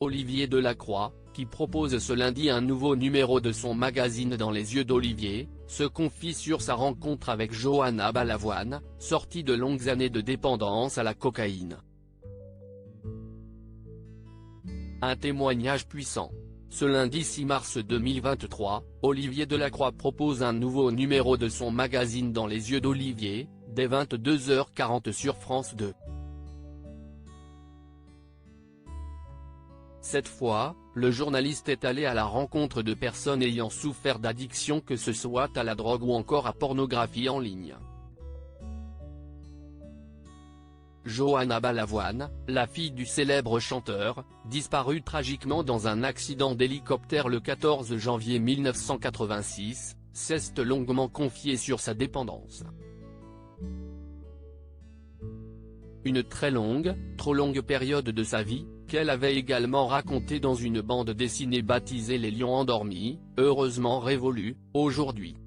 Olivier Delacroix, qui propose ce lundi un nouveau numéro de son magazine Dans les yeux d'Olivier, se confie sur sa rencontre avec Johanna Balavoine, sortie de longues années de dépendance à la cocaïne. Un témoignage puissant. Ce lundi 6 mars 2023, Olivier Delacroix propose un nouveau numéro de son magazine Dans les yeux d'Olivier, dès 22h40 sur France 2. Cette fois, le journaliste est allé à la rencontre de personnes ayant souffert d'addiction, que ce soit à la drogue ou encore à pornographie en ligne. Johanna Balavoine, la fille du célèbre chanteur, disparue tragiquement dans un accident d'hélicoptère le 14 janvier 1986, s'est longuement confiée sur sa dépendance. Une très longue, trop longue période de sa vie, qu'elle avait également racontée dans une bande dessinée baptisée Les Lions Endormis, heureusement révolue, aujourd'hui.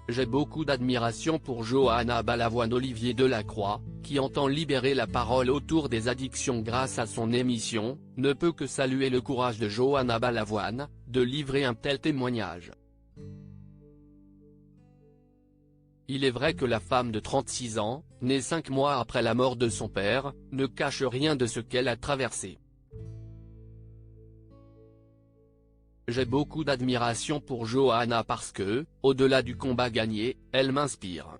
J'ai beaucoup d'admiration pour Johanna Balavoine. Olivier Delacroix, qui entend libérer la parole autour des addictions grâce à son émission, ne peut que saluer le courage de Johanna Balavoine, de livrer un tel témoignage. Il est vrai que la femme de 36 ans, née 5 mois après la mort de son père, ne cache rien de ce qu'elle a traversé. J'ai beaucoup d'admiration pour Johanna parce que, au-delà du combat gagné, elle m'inspire.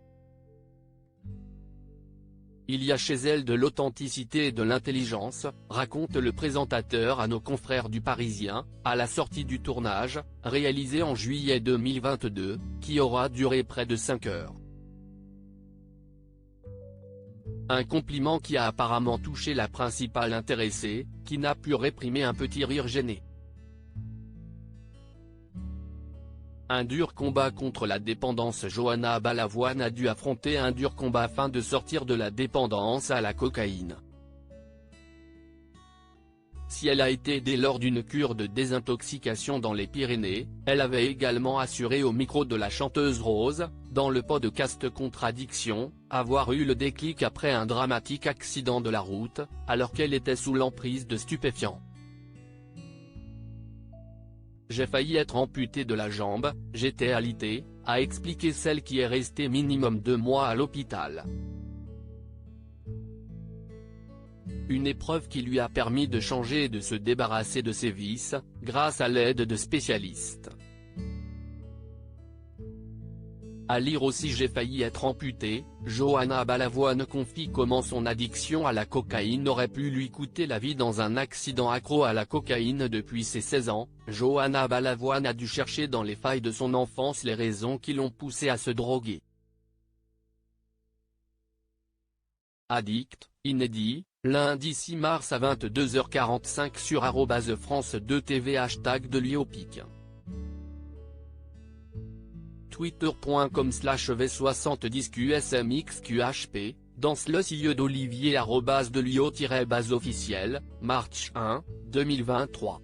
Il y a chez elle de l'authenticité et de l'intelligence, raconte le présentateur à nos confrères du Parisien, à la sortie du tournage, réalisé en juillet 2022, qui aura duré près de 5 heures. Un compliment qui a apparemment touché la principale intéressée, qui n'a pu réprimer un petit rire gêné. Un dur combat contre la dépendance. Johanna Balavoine a dû affronter un dur combat afin de sortir de la dépendance à la cocaïne. Si elle a été aidée lors d'une cure de désintoxication dans les Pyrénées, elle avait également assuré au micro de la chanteuse Rose, dans le podcast Contradiction, avoir eu le déclic après un dramatique accident de la route, alors qu'elle était sous l'emprise de stupéfiants. J'ai failli être amputée de la jambe, j'étais alitée, a expliqué celle qui est restée minimum 2 mois à l'hôpital. Une épreuve qui lui a permis de changer et de se débarrasser de ses vices, grâce à l'aide de spécialistes. À lire aussi J'ai failli être amputée, Johanna Balavoine confie comment son addiction à la cocaïne aurait pu lui coûter la vie dans un accident. Accro à la cocaïne depuis ses 16 ans, Johanna Balavoine a dû chercher dans les failles de son enfance les raisons qui l'ont poussée à se droguer. Addict, inédit, lundi 6 mars à 22h45 sur @France2TV #DelioPic. Twitter.com/v70qsmxqhp, dans le silleux d'Olivier @delio-base officiel, March 1, 2023.